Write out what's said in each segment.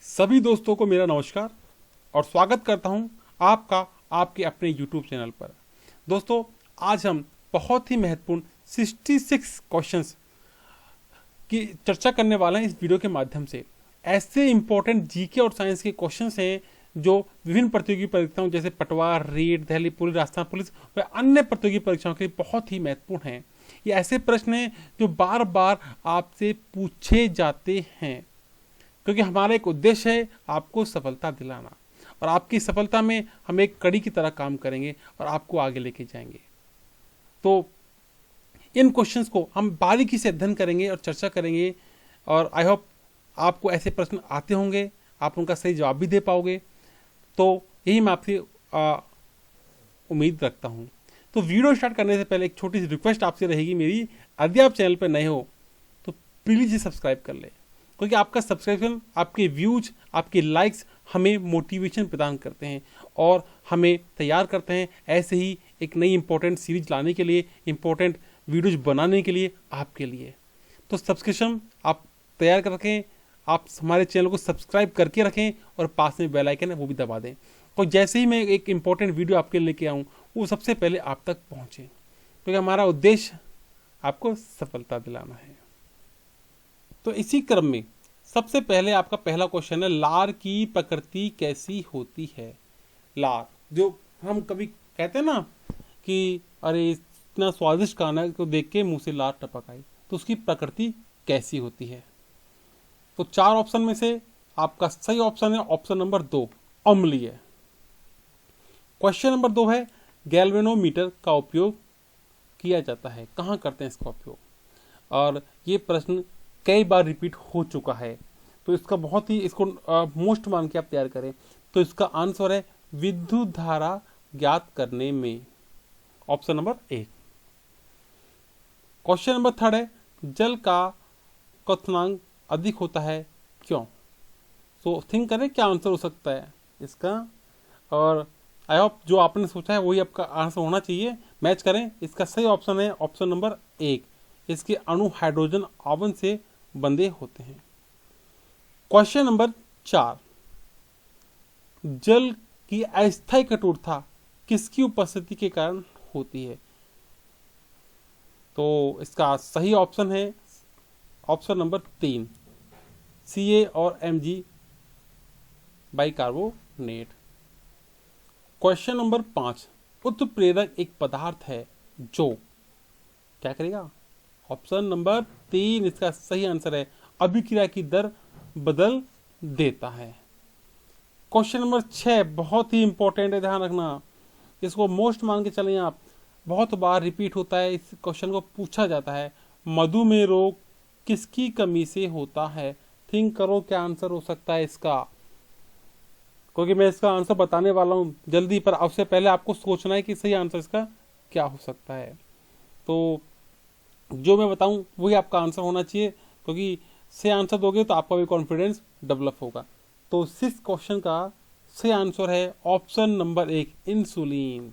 सभी दोस्तों को मेरा नमस्कार और स्वागत करता हूं आपका आपके अपने YouTube चैनल पर। दोस्तों, आज हम बहुत ही महत्वपूर्ण 66 क्वेश्चंस की चर्चा करने वाले हैं इस वीडियो के माध्यम से। ऐसे इंपॉर्टेंट जीके और साइंस के क्वेश्चंस हैं जो विभिन्न प्रतियोगी परीक्षाओं जैसे पटवार, रीट, दिल्ली पुलिस, राजस्थान पुलिस व अन्य प्रतियोगी परीक्षाओं के लिए बहुत ही महत्वपूर्ण हैं। ये ऐसे प्रश्न हैं जो बार बार आपसे पूछे जाते हैं, क्योंकि हमारा एक उद्देश्य है आपको सफलता दिलाना, और आपकी सफलता में हम एक कड़ी की तरह काम करेंगे और आपको आगे लेके जाएंगे। तो इन क्वेश्चंस को हम बारीकी से अध्ययन करेंगे और चर्चा करेंगे, और आई होप आपको ऐसे प्रश्न आते होंगे, आप उनका सही जवाब भी दे पाओगे। तो यही मैं आपसे उम्मीद रखता हूँ। तो वीडियो स्टार्ट करने से पहले एक छोटी सी रिक्वेस्ट आपसे रहेगी मेरी, यदि आप चैनल पर नए हो तो प्लीज़ सब्सक्राइब कर ले, क्योंकि आपका सब्सक्रिप्शन, आपके व्यूज, आपके लाइक्स हमें मोटिवेशन प्रदान करते हैं और हमें तैयार करते हैं ऐसे ही एक नई इंपॉर्टेंट सीरीज लाने के लिए, इंपॉर्टेंट वीडियोज बनाने के लिए आपके लिए। तो सब्सक्रिप्शन आप तैयार कर रखें, आप हमारे चैनल को सब्सक्राइब करके रखें और पास में बेल आइकन है वो भी दबा दें, और जैसे ही मैं एक इंपॉर्टेंट वीडियो आपके लेके आऊँ वो सबसे पहले आप तक पहुँचे, क्योंकि हमारा उद्देश्य आपको सफलता दिलाना है। तो इसी क्रम में सबसे पहले आपका पहला क्वेश्चन है, लार की प्रकृति कैसी होती है। लार, जो हम कभी कहते हैं ना कि अरे इतना स्वादिष्ट खाना को देख के मुंह से लार टपक आई, तो उसकी प्रकृति कैसी होती है। तो 4 ऑप्शन में से आपका सही ऑप्शन है ऑप्शन नंबर 2, अम्लीय। क्वेश्चन नंबर 2 है, गैल्वेनोमीटर का उपयोग किया जाता है, कहाँ करते हैं इसका उपयोग। और ये प्रश्न कई बार रिपीट हो चुका है, तो इसका बहुत ही इसको मोस्ट मान के आप तैयार करें। तो इसका आंसर है विद्युत धारा ज्ञात करने में, ऑप्शन नंबर 1। क्वेश्चन नंबर 3 है, जल का क्वथनांक अधिक होता है क्यों। सो थिंक करें क्या आंसर हो सकता है इसका, और आई होप जो आपने सोचा है वही आपका आंसर होना चाहिए। मैच करें, इसका सही ऑप्शन है ऑप्शन नंबर 1। इसके अणु हाइड्रोजन आवन से बंधे होते हैं। क्वेश्चन नंबर 4, जल की अस्थायी कठोरता किसकी उपस्थिति के कारण होती है। तो इसका सही ऑप्शन है ऑप्शन नंबर 3, Ca और Mg बाइकार्बोनेट। क्वेश्चन नंबर 5, उत्प्रेरक एक पदार्थ है जो क्या करेगा। ऑप्शन नंबर 3 इसका सही आंसर है, अभिक्रिया की दर बदल देता है। क्वेश्चन नंबर 6 बहुत ही इंपॉर्टेंट है, ध्यान रखना, इसको मोस्ट मान के चलें आप, बहुत बार रिपीट होता है, इस क्वेश्चन को पूछा जाता है, मधुमेह रोग किसकी कमी से होता है। थिंक करो क्या आंसर हो सकता है इसका, क्योंकि मैं इसका आंसर बताने वाला हूं जल्दी, पर उससे पहले आपको सोचना है कि सही आंसर इसका क्या हो सकता है। तो जो मैं बताऊं वही आपका आंसर होना चाहिए, क्योंकि सही आंसर दोगे तो आपका भी कॉन्फिडेंस डेवलप होगा। तो 6 क्वेश्चन का सही आंसर है option number 1, insulin.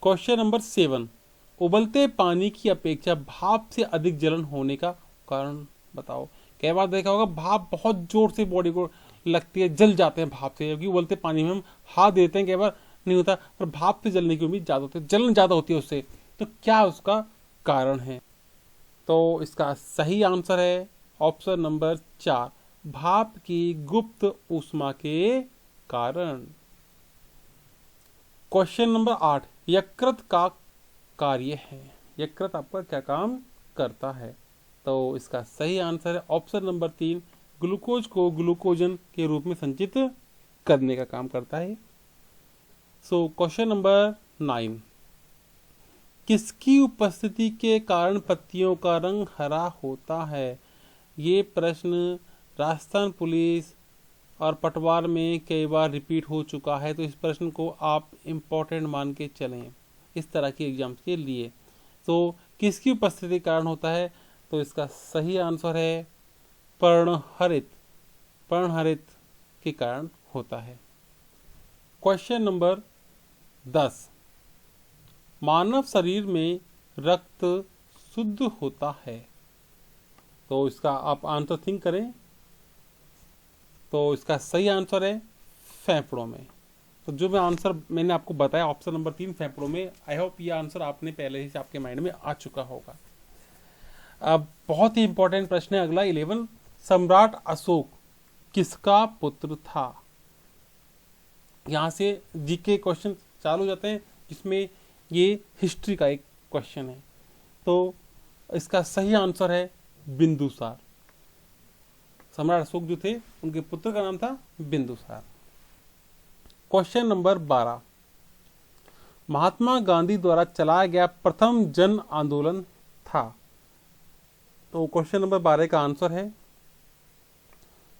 Question number 7, उबलते पानी की अपेक्षा भाप से अधिक जलन होने का कारण बताओ। कई बार देखा होगा भाप बहुत जोर से बॉडी को लगती है, जल जाते हैं भाप से, क्योंकि उबलते पानी में हम हाथ देते हैं, कई बार नहीं होता, पर भाप से जलने की उम्मीद ज्यादा होती है, जलन ज्यादा होती है उससे। तो क्या उसका कारण है। तो इसका सही आंसर है ऑप्शन नंबर 4, भाप की गुप्त ऊष्मा के कारण। क्वेश्चन नंबर 8, यकृत का कार्य है, यकृत आपका क्या काम करता है। तो इसका सही आंसर है ऑप्शन नंबर 3, ग्लूकोज को ग्लूकोजन के रूप में संचित करने का काम करता है। सो क्वेश्चन नंबर 9, किसकी उपस्थिति के कारण पत्तियों का रंग हरा होता है। ये प्रश्न राजस्थान पुलिस और पटवार में कई बार रिपीट हो चुका है, तो इस प्रश्न को आप इम्पोर्टेंट मान के चलें इस तरह के एग्जाम्स के लिए। तो किसकी उपस्थिति के कारण होता है, तो इसका सही आंसर है पर्णहरित, पर्णहरित के कारण होता है। क्वेश्चन नंबर 10, मानव शरीर में रक्त शुद्ध होता है। तो इसका आप आंसर थिंक करें। तो इसका सही आंसर है फेफड़ों में। तो जो मैं आंसर मैंने आपको बताया ऑप्शन नंबर 3 फेफड़ों में, आई होप ये आंसर आपने पहले ही से आपके माइंड में आ चुका होगा। अब बहुत ही इंपॉर्टेंट प्रश्न है अगला 11। सम्राट अशोक किसका पुत्र था? यहाँ से जीके क्वेश्चन चालू हो जाते हैं, जिसमें ये हिस्ट्री का एक क्वेश्चन है। तो इसका सही आंसर है बिंदुसार। सम्राट अशोक जो थे उनके पुत्र का नाम था बिंदुसार। Question number 12। महात्मा गांधी द्वारा चलाया गया प्रथम जन आंदोलन था। तो क्वेश्चन नंबर 12 का आंसर है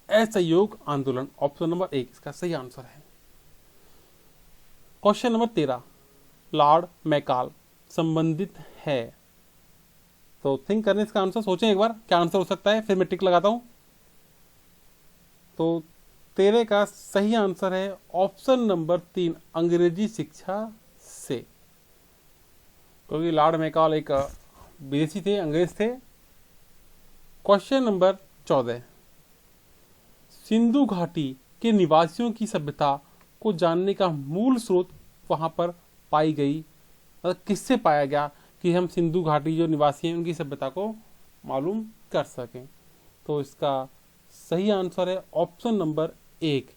असहयोग आंदोलन, ऑप्शन नंबर 1 इसका सही आंसर है। Question number 13। लॉर्ड मैकाल संबंधित है। तो थिंक करने इसका आंसर, सोचें एक बार क्या आंसर हो सकता है, फिर मैं टिक लगाता हूं। तो 13 का सही आंसर है ऑप्शन नंबर 3 अंग्रेजी शिक्षा से, क्योंकि लॉर्ड मैकाल एक विदेशी थे, अंग्रेज थे। Question number 14। सिंधु घाटी के निवासियों की सभ्यता को जानने का मूल स्रोत वहां पर पाई गई, मतलब किससे पाया गया कि हम सिंधु घाटी जो निवासी हैं उनकी सभ्यता को मालूम कर सकें? तो इसका सही आंसर है ऑप्शन नंबर 1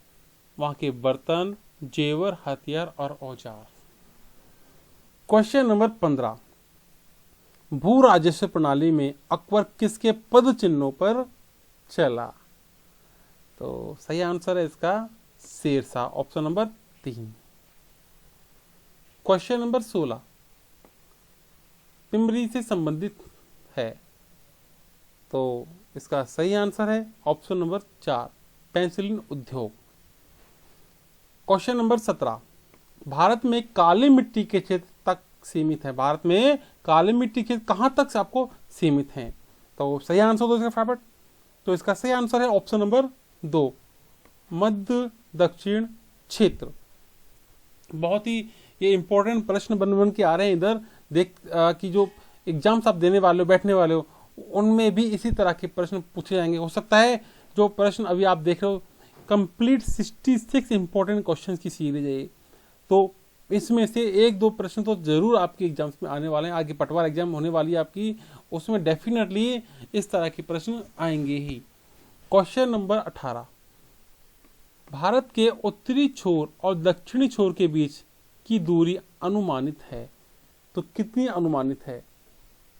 वहां के बर्तन, जेवर, हथियार और औजार। Question number 15। भू राजस्व प्रणाली में अकबर किसके पद चिन्हों पर चला? तो सही आंसर है इसका Sher Shah, option number 3। Question number 16 पिंबरी से संबंधित है। तो इसका सही आंसर है ऑप्शन नंबर 4 पेंसिलिन उद्योग। क्वेश्चन नंबर 17 भारत में काली मिट्टी के क्षेत्र तक सीमित है। भारत में काली मिट्टी के कहां तक से आपको सीमित है? तो सही आंसर दो इसका फटाफट। तो इसका सही आंसर है ऑप्शन नंबर 2 मध्य दक्षिण क्षेत्र। बहुत ही ये इंपॉर्टेंट प्रश्न बन के आ रहे हैं इधर देख कि जो एग्जाम्स आप देने वाले हो, बैठने वाले हो, उनमें भी इसी तरह के प्रश्न पूछे जाएंगे। हो सकता है जो प्रश्न अभी आप देख रहे हो कंप्लीट 66 इंपॉर्टेंट क्वेश्चन की सीरीज है, तो इसमें से 1-2 प्रश्न तो जरूर आपके एग्जाम्स में आने वाले हैं। आगे पटवार एग्जाम होने वाली है आपकी, उसमें डेफिनेटली इस तरह के प्रश्न आएंगे ही। क्वेश्चन नंबर 18 भारत के उत्तरी छोर और दक्षिणी छोर के बीच की दूरी अनुमानित है। तो कितनी अनुमानित है?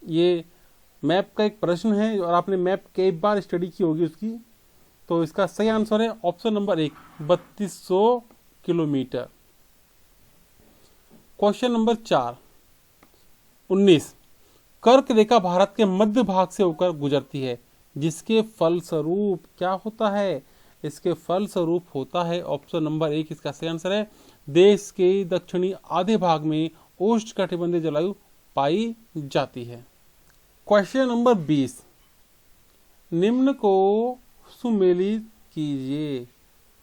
ये मैप का एक प्रश्न है और आपने मैप कई बार स्टडी की होगी उसकी। तो इसका सही आंसर है option number 1 3200 kilometre. Question number 19 कर्क रेखा भारत के मध्य भाग से होकर गुजरती है, जिसके फलस्वरूप क्या होता है? इसके फलस्वरूप होता है ऑप्शन नंबर 1 इसका सही आंसर है देश के दक्षिणी आधे भाग में उष्णकटिबंधीय जलवायु पाई जाती है। क्वेश्चन नंबर 20 निम्न को सुमेलित कीजिए।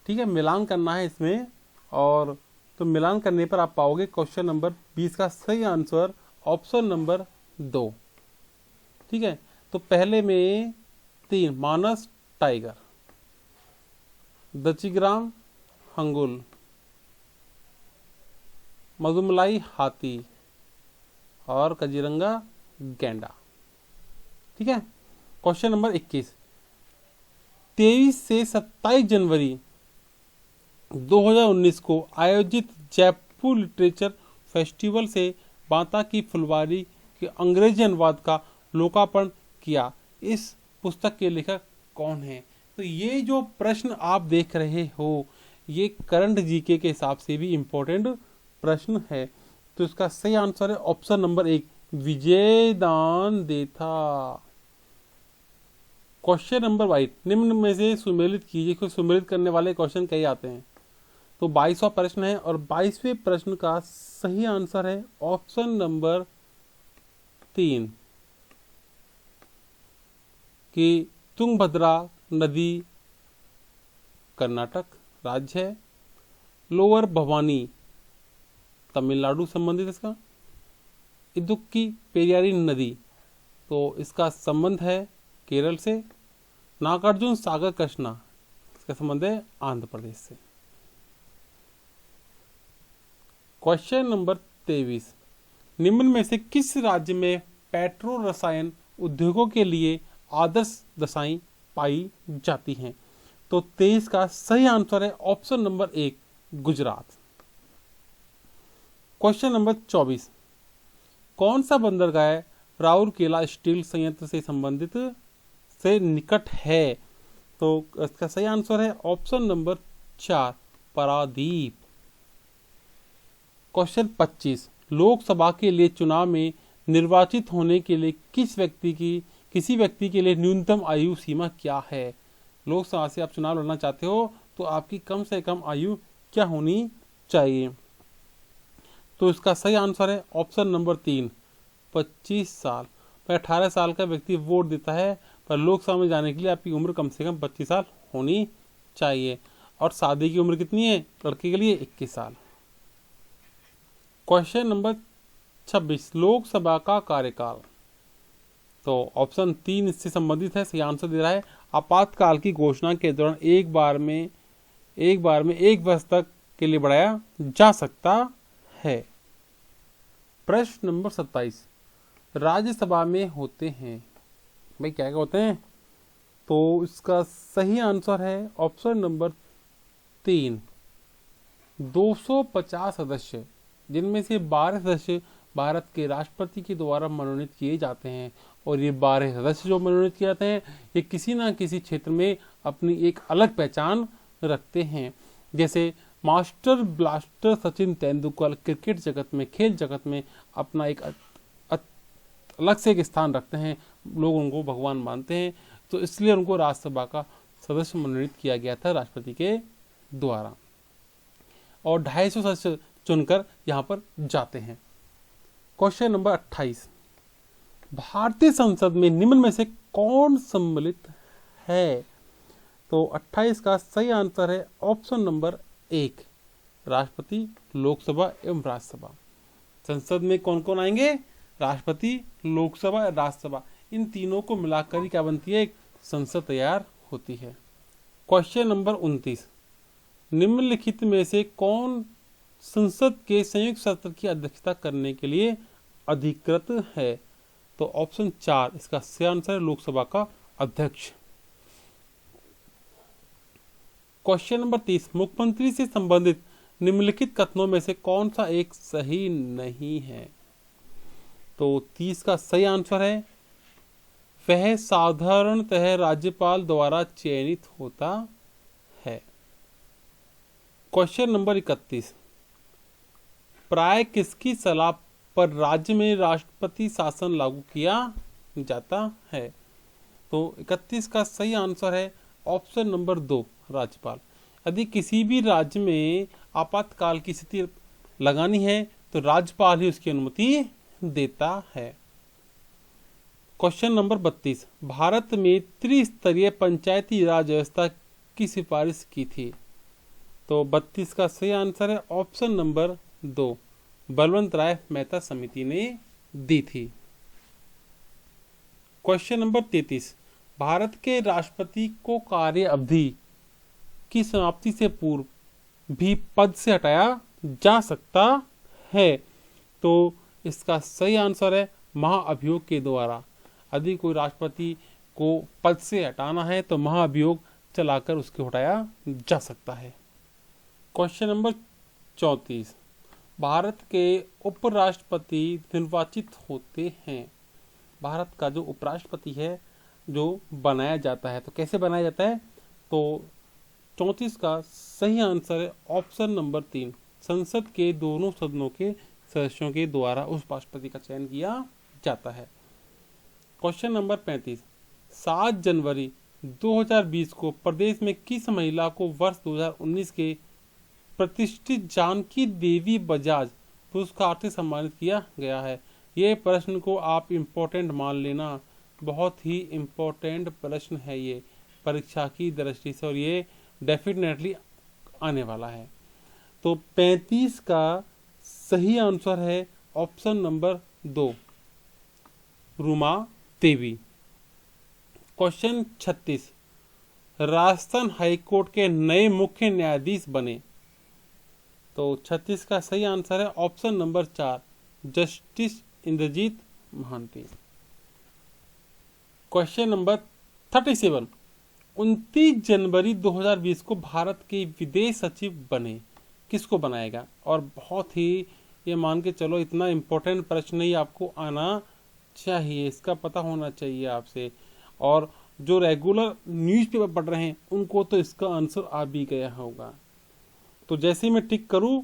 ठीक है, मिलान करना है इसमें, और तो मिलान करने पर आप पाओगे क्वेश्चन नंबर 20 का सही आंसर ऑप्शन नंबर 2। ठीक है, तो पहले में 3 मानस टाइगर, दचिग्राम हंगुल, मधुमलाई हाथी और काजीरंगा गैंडा। ठीक है, क्वेश्चन नंबर 21 23 से 27 जनवरी 2019 को आयोजित जयपुर लिटरेचर फेस्टिवल से बांता की फुलवारी के अंग्रेजी अनुवाद का लोकार्पण किया। इस पुस्तक के लेखक कौन है? तो ये जो प्रश्न आप देख रहे हो ये करंट जीके के हिसाब से भी इंपॉर्टेंट प्रश्न है। तो इसका सही आंसर है option number 1 Vijaydan Detha. Question number 22 निम्न में से सुमेलित कीजिए। क्योंकि सुमेलित करने वाले क्वेश्चन कई आते हैं। तो 22वां प्रश्न है और 22वें प्रश्न का सही आंसर है ऑप्शन नंबर 3 कि तुंगभद्रा नदी कर्नाटक राज्य है, लोअर भवानी तमिलनाडु संबंधित इसका, इदुक्की पेरियारी नदी तो इसका संबंध है केरल से। नागार्जुन सागर कृष्णा, इसका संबंध है आंध्र प्रदेश से। क्वेश्चन नंबर 23, निम्न में से किस राज्य में पेट्रो रसायन उद्योगों के लिए आदर्श दशाएं पाई जाती हैं? तो 23 का सही आंसर है option number 1, Gujarat. Question number 24, कौन सा बंदरगाह राउरकेला स्टील संयंत्र से संबंधित से निकट है? तो इसका सही आंसर है option number 4, Paradip. Question 25, Lok Sabha के लिए चुनाव में निर्वाचित होने के लिए किसी व्यक्ति के लिए न्यूनतम आयु सीमा क्या है? लोकसभा से आप चुनाव लड़ना चाहते हो तो आपकी कम से कम आयु क्या होनी चाहिए? तो इसका सही आंसर है ऑप्शन नंबर 3, 25 साल। पर 18 साल का व्यक्ति वोट देता है, पर लोकसभा में जाने के लिए आपकी उम्र कम से कम 25 साल होनी चाहिए। और शादी की उम्र कितनी है लड़के के लिए? 21 साल। क्वेश्चन नंबर 26, लोकसभा का कार्यकाल। तो ऑप्शन 3 इससे संबंधित है, सही आंसर दे रहा है आपातकाल की घोषणा के दौरान एक बार में 1 वर्ष तक के लिए बढ़ाया जा सकता है। प्रश्न नंबर 27, राज्यसभा में होते हैं भाई क्या क्या होते हैं? तो इसका सही आंसर है ऑप्शन नंबर 3, 250 सदस्य, जिनमें से 12 सदस्य भारत के राष्ट्रपति के द्वारा मनोनीत किए जाते हैं। और ये 12 सदस्य जो मनोनीत किए जाते हैं ये किसी ना किसी क्षेत्र में अपनी एक अलग पहचान रखते हैं। जैसे master blaster Sachin Tendulkar cricket जगत में, खेल जगत में अपना एक अलग से एक स्थान रखते हैं, लोग उनको भगवान मानते हैं, तो इसलिए उनको राज्यसभा का सदस्य मनोनीत किया गया था राष्ट्रपति के द्वारा। और 250 सदस्य चुनकर यहाँ पर जाते हैं। क्वेश्चन नंबर 28, भारतीय संसद में निम्न में से कौन सम्मिलित है? तो 28 का सही आंसर है ऑप्शन नंबर 1, राष्ट्रपति, लोकसभा एवं राज्यसभा। संसद में कौन कौन आएंगे? राष्ट्रपति, लोकसभा, राज्यसभा, इन तीनों को मिलाकर ही क्या बनती है? एक संसद तैयार होती है। क्वेश्चन नंबर 29, निम्नलिखित में से कौन संसद के संयुक्त सत्र की अध्यक्षता करने के लिए अधिकृत है? तो ऑप्शन 4 इसका सही आंसर है लोकसभा का अध्यक्ष। क्वेश्चन नंबर 30, मुख्यमंत्री से संबंधित निम्नलिखित कथनों में से कौन सा एक सही नहीं है? तो 30 का सही आंसर है वह साधारणतः राज्यपाल द्वारा चयनित होता है। क्वेश्चन नंबर 31, प्राय किसकी सलाह पर राज्य में राष्ट्रपति शासन लागू किया जाता है? तो 31 का सही आंसर है ऑप्शन नंबर 2, राज्यपाल। यदि किसी भी राज्य में आपातकाल की स्थिति लगानी है तो राज्यपाल ही उसकी अनुमति देता है। क्वेश्चन नंबर 32, भारत में त्रिस्तरीय पंचायती राज व्यवस्था की सिफारिश की थी? तो 32 का सही आंसर है ऑप्शन नंबर 2, बलवंत राय मेहता समिति ने दी थी। क्वेश्चन नंबर 33, भारत के राष्ट्रपति को कार्य अवधि की समाप्ति से पूर्व भी पद से हटाया जा सकता है? तो इसका सही आंसर है महाअभियोग के द्वारा। यदि कोई राष्ट्रपति को पद से हटाना है तो महाअभियोग चलाकर उसको हटाया जा सकता है। क्वेश्चन नंबर 34, भारत के उपराष्ट्रपति निर्वाचित होते हैं? भारत का जो उपराष्ट्रपति है जो बनाया जाता है, तो कैसे बनाया जाता है? तो 34 का सही आंसर है ऑप्शन नंबर 3, संसद के दोनों सदनों के सदस्यों के द्वारा उस राष्ट्रपति का चयन किया जाता है। क्वेश्चन नंबर 35, 7 जनवरी 2020 को प्रदेश में किस महिला को वर्ष 2019 के प्रतिष्ठित जानकी देवी बजाज पुरस्कार से सम्मानित किया गया है? ये प्रश्न को आप इम्पोर्टेंट मान लेना, बहुत ही इम्पोर्टेंट प्रश्न है ये परीक्षा की दृष्टि से, और ये डेफिनेटली आने वाला है। तो 35 का सही आंसर है ऑप्शन नंबर 2, रुमा देवी। क्वेश्चन 36, राजस्थान हाईकोर्ट के नए मुख्य न्यायाधीश बने। तो 36 का सही आंसर है option number 4, justice Indrajit Mahanty. Question number 37, 29 जनवरी 2020 को भारत के विदेश सचिव बने। किसको बनाएगा? और बहुत ही ये मान के चलो इतना इम्पोर्टेंट प्रश्न ही आपको आना चाहिए, इसका पता होना चाहिए आपसे। और जो रेगुलर न्यूज़पेपर पढ़ रहे हैं उनको तो इसका आंसर आ भी गया होगा। तो जैसे मैं टिक करूं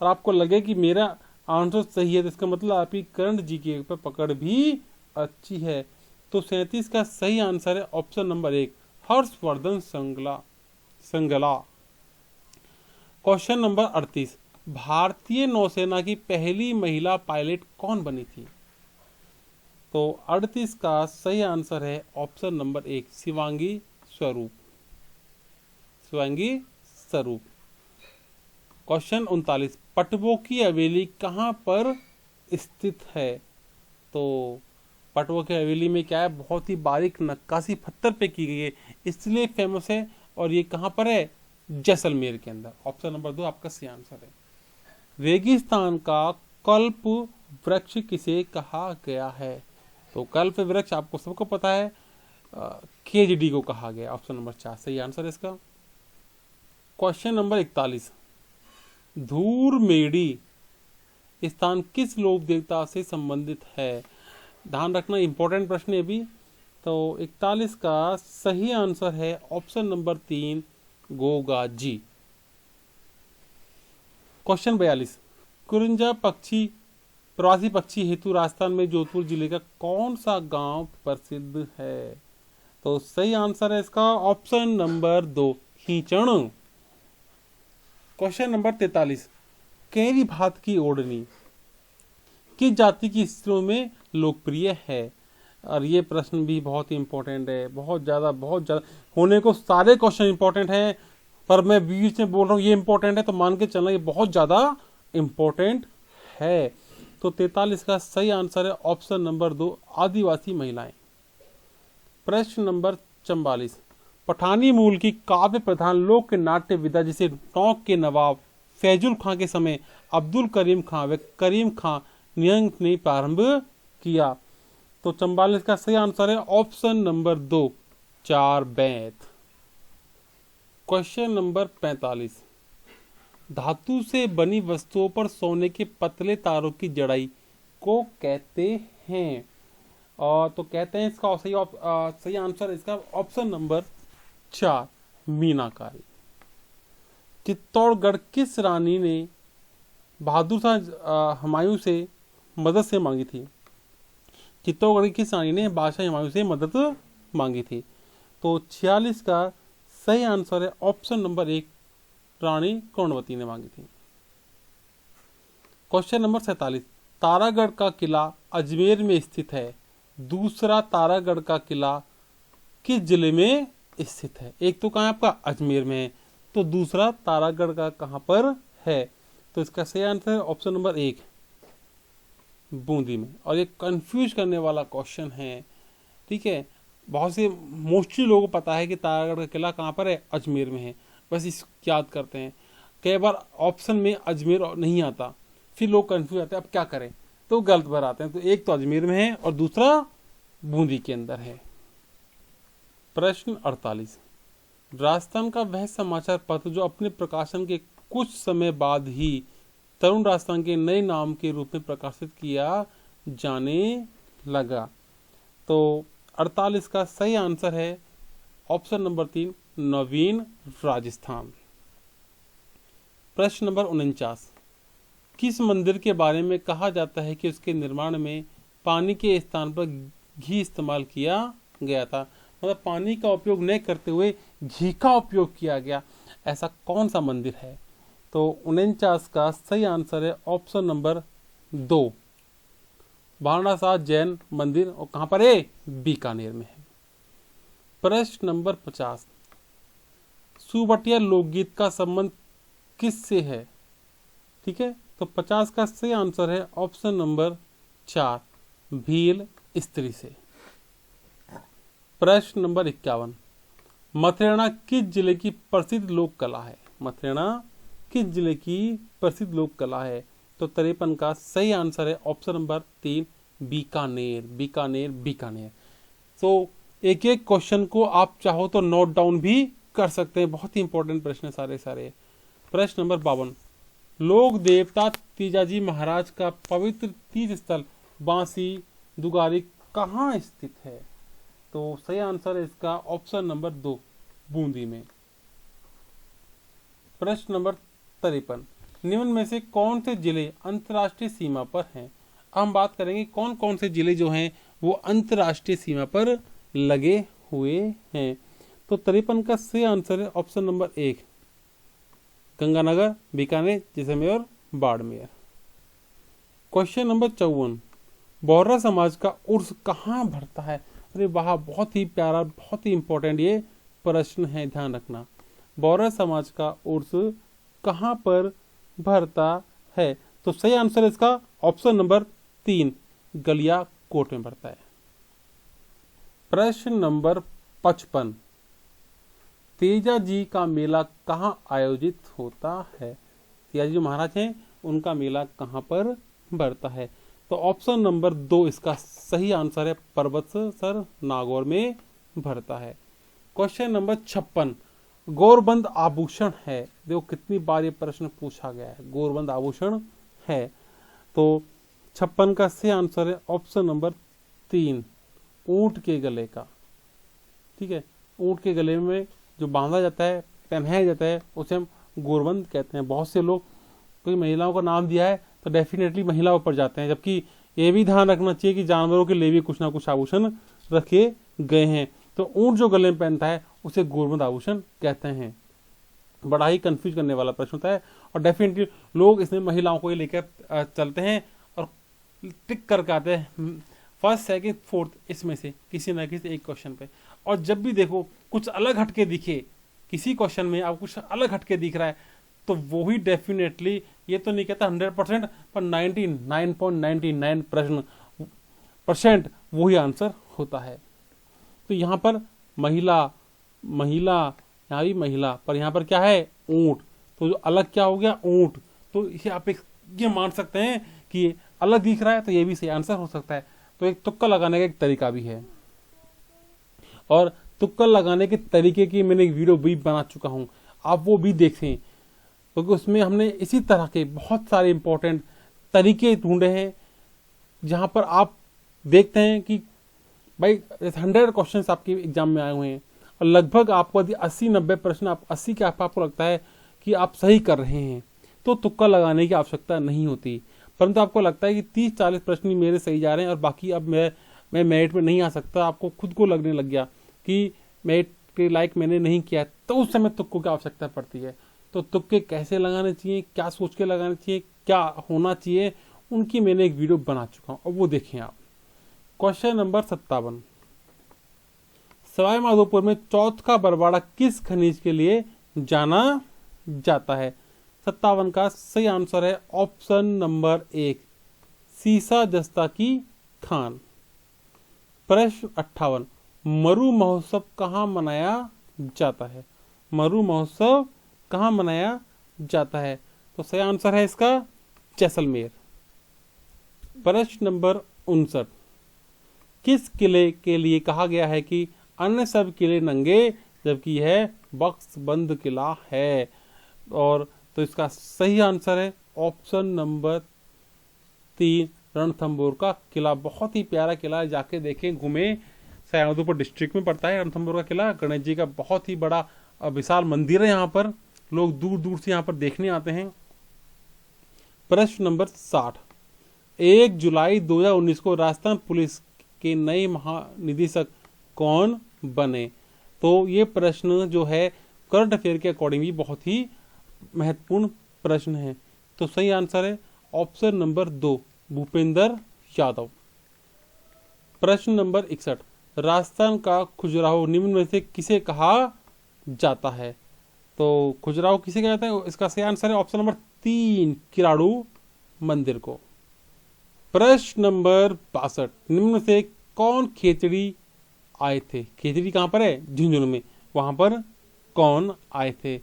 और आपको लगे कि मेरा आंसर सही है तो इसका मतलब आपकी करंट जीके पर पकड़ भी अच्छी है। तो 37 का सही आंसर है option number 1, Harshvardhan Shringla. Question number 38, भारतीय नौसेना की पहली महिला पायलट कौन बनी थी? तो 38 का सही आंसर है ऑप्शन नंबर 1, शिवांगी स्वरूप। क्वेश्चन 39, पटवों की हवेली कहाँ पर स्थित है? तो पटवों की हवेली में क्या है, बहुत ही बारीक नक्काशी पत्थर पे की गई है, इसलिए फेमस है। और ये कहाँ पर है? जैसलमेर के अंदर। ऑप्शन नंबर 2 आपका सही आंसर है। रेगिस्तान का कल्प वृक्ष किसे कहा गया है? तो कल्प वृक्ष आपको सबको पता है, केजडी को कहा गया। ऑप्शन नंबर 4 सही आंसर है इसका। क्वेश्चन नंबर 41, धूरमेड़ी स्थान किस लोक देवता से संबंधित है? ध्यान रखना, इंपॉर्टेंट प्रश्न है अभी। तो 41 का सही आंसर है option number 3, Goga ji. Question 42, कुरिंजा पक्षी प्रवासी पक्षी हेतु राजस्थान में जोधपुर जिले का कौन सा गांव प्रसिद्ध है? तो सही आंसर है इसका ऑप्शन नंबर 2, खींचण। क्वेश्चन नंबर 43, केरी भात की ओढ़नी किस जाति की स्त्रियों में लोकप्रिय है? और ये प्रश्न भी बहुत ही इंपॉर्टेंट है, बहुत ज्यादा होने को सारे क्वेश्चन इंपॉर्टेंट हैं, पर मैं बीच में बोल रहा हूँ ये इंपॉर्टेंट है तो मान के चलना ये बहुत ज्यादा इंपॉर्टेंट है। तो 43 का सही आंसर है ऑप्शन नंबर 2, आदिवासी महिलाएं। प्रश्न नंबर 44, पठानी मूल की काव्य प्रधान लोक नाट्य विधा जिसे टोंक के नवाब फैजुल खां के समय अब्दुल करीम खां व करीम खां निहंग ने प्रारंभ किया। तो 44 का सही आंसर है ऑप्शन नंबर 2, चार बैंत। क्वेश्चन नंबर 45, धातु से बनी वस्तुओं पर सोने के पतले तारों की जड़ाई को कहते हैं? और तो कहते हैं इसका सही आंसर इसका ऑप्शन नंबर 4, मीनाकारी। चित्तौड़गढ़ किस रानी ने बहादुर शाह हुमायूं से मदद से मांगी थी? चित्तौड़गढ़ की किस रानी ने बादशाह हुमायूं से मदद मांगी थी? तो 46 का सही आंसर है ऑप्शन नंबर 1, रानी कर्णवती ने मांगी थी। क्वेश्चन नंबर 47, तारागढ़ का किला अजमेर में स्थित है, दूसरा तारागढ़ का किला किस जिले में स्थित है? एक तो कहाँ आपका अजमेर में है, तो दूसरा तारागढ़ का कहाँ पर है? तो इसका सही आंसर है ऑप्शन नंबर 1, बूंदी में। और ये कंफ्यूज करने वाला क्वेश्चन है, ठीक है। बहुत से मोस्टली लोगों को पता है कि तारागढ़ का किला कहाँ पर है, अजमेर में है, बस इस याद करते हैं। कई बार ऑप्शन में अजमेर नहीं आता, फिर लोग कंफ्यूज आते हैं अब क्या करें, तो गलत भर आते हैं। तो एक तो अजमेर में है और दूसरा बूंदी के अंदर है। प्रश्न 48, राजस्थान का वह समाचार पत्र जो अपने प्रकाशन के कुछ समय बाद ही तरुण राजस्थान के नए नाम के रूप में प्रकाशित किया जाने लगा। तो 48 का सही आंसर है ऑप्शन नंबर 3, नवीन राजस्थान। प्रश्न नंबर 49, किस मंदिर के बारे में कहा जाता है कि उसके निर्माण में पानी के स्थान पर घी इस्तेमाल किया गया था? मतलब पानी का उपयोग न करते हुए घी का उपयोग किया गया, ऐसा कौन सा मंदिर है? तो 49 का सही आंसर है ऑप्शन नंबर 2, वाराणसी जैन मंदिर। और कहां पर है? बीकानेर में है। प्रश्न नंबर 50, सुबटिया लोकगीत का संबंध किससे है? ठीक है, तो 50 का सही आंसर है ऑप्शन नंबर 4, भील स्त्री से। प्रश्न नंबर 51, मथुरेना किस जिले की प्रसिद्ध लोक कला है? मथुरेना किस जिले की प्रसिद्ध लोक कला है? तो 53 का सही आंसर है ऑप्शन नंबर 3, बीकानेर। बीकानेर बीकानेर। तो एक एक क्वेश्चन को आप चाहो तो नोट डाउन भी कर सकते हैं, बहुत ही इंपॉर्टेंट प्रश्न है सारे सारे। प्रश्न नंबर 52, लोक देवता तीजाजी महाराज का पवित्र तीर्थ स्थल बांसी दुगारी कहाँ स्थित है? तो सही आंसर है इसका ऑप्शन नंबर 2, बूंदी में। प्रश्न नंबर 53, निम्न में से कौन से जिले अंतर्राष्ट्रीय सीमा पर हैं? हम बात करेंगे कौन कौन से जिले जो हैं वो अंतर्राष्ट्रीय सीमा पर लगे हुए हैं। तो 53 का सही आंसर है ऑप्शन नंबर 1, गंगानगर, बीकानेर, जैसलमेर और बाड़मेर। क्वेश्चन नंबर 54, बोहरा समाज का उर्स कहाँ भरता है? अरे वाह, बहुत ही प्यारा, बहुत ही इंपॉर्टेंट ये प्रश्न है, ध्यान रखना। बोहरा समाज का उर्स कहाँ पर भरता है? तो सही आंसर इसका ऑप्शन नंबर 3, गलियाकोट में भरता है। प्रश्न नंबर 55, तेजा जी का मेला कहाँ आयोजित होता है? तेजा जी जो महाराज हैं उनका मेला कहाँ पर भरता है? तो ऑप्शन नंबर 2 इसका सही आंसर है, पर्वतसर नागौर में भरता है। क्वेश्चन नंबर 56, गौरबंद आभूषण है? देखो कितनी बार ये प्रश्न पूछा गया है, गौरबंद आभूषण है। तो 56 का सही आंसर है ऑप्शन नंबर 3, ऊंट के गले का। ठीक है, ऊंट के गले में जो बांधा जाता है, पहनाया जाता है, उसे हम गौरबंद कहते हैं। बहुत से लोग कोई महिलाओं का नाम दिया है तो डेफिनेटली महिलाओं पर जाते हैं, जबकि ये भी ध्यान रखना चाहिए कि जानवरों के लिए भी कुछ ना कुछ आभूषण रखे गए हैं। तो ऊंट जो गले में पहनता है उसे गौरबंद आभूषण कहते हैं। बड़ा ही कंफ्यूज करने वाला प्रश्न होता है और डेफिनेटली लोग इसमें महिलाओं को ही लेकर चलते हैं और टिक करके आते हैं फर्स्ट, सेकंड, फोर्थ, इसमें से किसी ना किसी एक क्वेश्चन पे। और जब भी देखो कुछ अलग हटके दिखे, किसी क्वेश्चन में आपको कुछ अलग हटके दिख रहा है, तो वो ही डेफिनेटली, ये तो नहीं कहता 100%, पर 99.99% वही आंसर होता है। तो यहाँ पर महिला, यहाँ भी महिला, पर यहाँ पर क्या है, ऊंट। तो जो अलग क्या हो गया, ऊंट। तो इसे आप ये मान सकते हैं कि ये अलग दिख रहा है, तो ये भी सही आंसर हो सकता है। तो एक तुक्का लगाने का एक तरीका भी है, और तुक्का लगाने के तरीके की मैंने एक वीडियो भी बना चुका हूं, आप वो भी देखें, क्योंकि उसमें हमने इसी तरह के बहुत सारे इंपॉर्टेंट तरीके ढूंढे हैं, जहां पर आप देखते हैं कि भाई 100 क्वेश्चन आपके एग्जाम में आए हुए हैं और लगभग आपको यदि 80-90 प्रश्न, आप 80 के आपको लगता है कि आप सही कर रहे हैं, तो तुक्का लगाने की आवश्यकता नहीं होती। परंतु आपको लगता है कि 30-40 प्रश्न ही मेरे सही जा रहे हैं और बाकी अब मैं मेरिट में नहीं आ सकता, आपको खुद को लगने लग गया कि मेरिट के लायक मैंने नहीं किया, तो उस समय तुक्कों की आवश्यकता पड़ती है। तो तुक्के कैसे लगाने चाहिए, क्या सोच के लगाने चाहिए, क्या होना चाहिए, उनकी मैंने एक वीडियो बना चुका हूं, अब वो देखें आप। क्वेश्चन नंबर 57, सवाई माधोपुर में चौथ का बरवाड़ा किस खनिज के लिए जाना जाता है? 57 का सही आंसर है ऑप्शन नंबर 1, सीसा जस्ता की खान। प्रश्न 58, मरु महोत्सव कहाँ मनाया जाता है? मरु महोत्सव कहाँ मनाया जाता है? तो सही आंसर है इसका जैसलमेर। प्रश्न नंबर 59, किस किले के लिए कहा गया है कि अन्य सब किले नंगे, जबकि यह बख्श बंद किला है? और तो इसका सही आंसर है ऑप्शन नंबर 3, रणथंभौर का किला। बहुत ही प्यारा किला है, जाके देखें, घूमे। सवाईमाधोपुर डिस्ट्रिक्ट में पड़ता है रणथंभौर का किला। गणेश जी का बहुत ही बड़ा विशाल मंदिर है, यहाँ पर लोग दूर दूर से यहाँ पर देखने आते हैं। प्रश्न नंबर 60, 1 जुलाई 2019 को राजस्थान पुलिस के नए महानिदेशक कौन बने? तो ये प्रश्न जो है करंट अफेयर के अकॉर्डिंग भी बहुत ही महत्वपूर्ण प्रश्न है। तो सही आंसर है ऑप्शन नंबर 2, भूपेंद्र यादव। प्रश्न नंबर 61, राजस्थान का खजुराहो निम्न में से किसे कहा जाता है? तो खजुराहो किसे कहा जाता है? इसका सही आंसर है ऑप्शन नंबर 3, किराड़ू मंदिर को। प्रश्न नंबर 62, निम्न में से कौन खेचड़ी आए थे? खेजड़ी कहाँ पर है? झुंझुनू में। वहाँ पर कौन आए थे?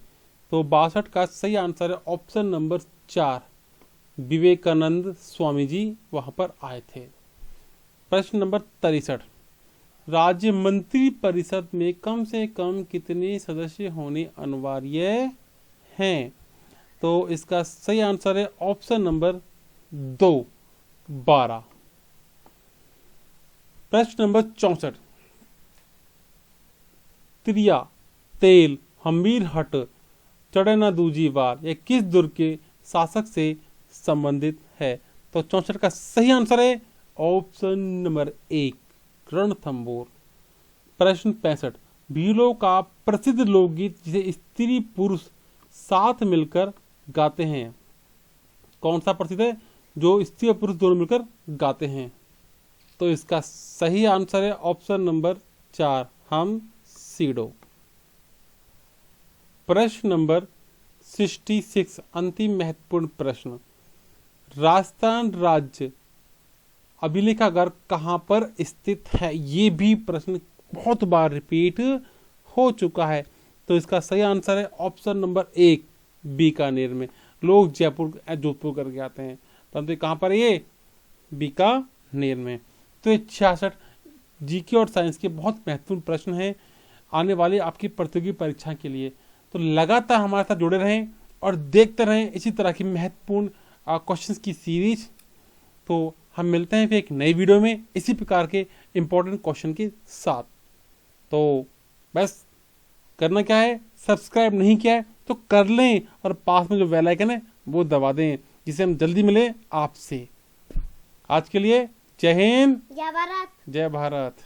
तो 62 का सही आंसर है ऑप्शन नंबर 4, विवेकानंद स्वामी जी वहाँ पर आए थे। प्रश्न नंबर 63, राज्य मंत्री परिषद में कम से कम कितने सदस्य होने अनिवार्य हैं? तो इसका सही आंसर है ऑप्शन नंबर 2, 12। प्रश्न नंबर 64, त्रिया, तेल, हमीर हट, चढ़े न दूजी बार, यह किस दुर्ग के शासक से संबंधित है? तो 64 का सही आंसर है ऑप्शन नंबर 1, रणथंबोर। प्रश्न 65, भीलों का प्रसिद्ध लोकगीत जिसे स्त्री पुरुष साथ मिलकर गाते हैं, कौन सा प्रसिद्ध है जो स्त्री और पुरुष दोनों मिलकर गाते हैं? तो इसका सही आंसर है ऑप्शन नंबर 4, हम सीडो। प्रश्न नंबर 66, अंतिम महत्वपूर्ण प्रश्न, राजस्थान राज्य अभिलेखागार कहाँ पर स्थित है? ये भी प्रश्न बहुत बार रिपीट हो चुका है। तो इसका सही आंसर है ऑप्शन नंबर 1, बीकानेर में। लोग जयपुर जोधपुर करके आते हैं, परंतु कहाँ पर ये? बीकानेर में। तो ये 66 जीके और साइंस के बहुत महत्वपूर्ण प्रश्न हैं आने वाले आपकी प्रतियोगी परीक्षा के लिए। तो लगातार हमारे साथ जुड़े रहें और देखते रहें इसी तरह की महत्वपूर्ण क्वेश्चंस की सीरीज। तो हम मिलते हैं फिर एक नई वीडियो में इसी प्रकार के इंपॉर्टेंट क्वेश्चन के साथ। तो बस करना क्या है, सब्सक्राइब नहीं किया है तो कर लें और पास में जो बेल आइकन है वो दबा दें, जिससे हम जल्दी मिले आपसे। आज के लिए जय हिंद, जय भारत। जय भारत।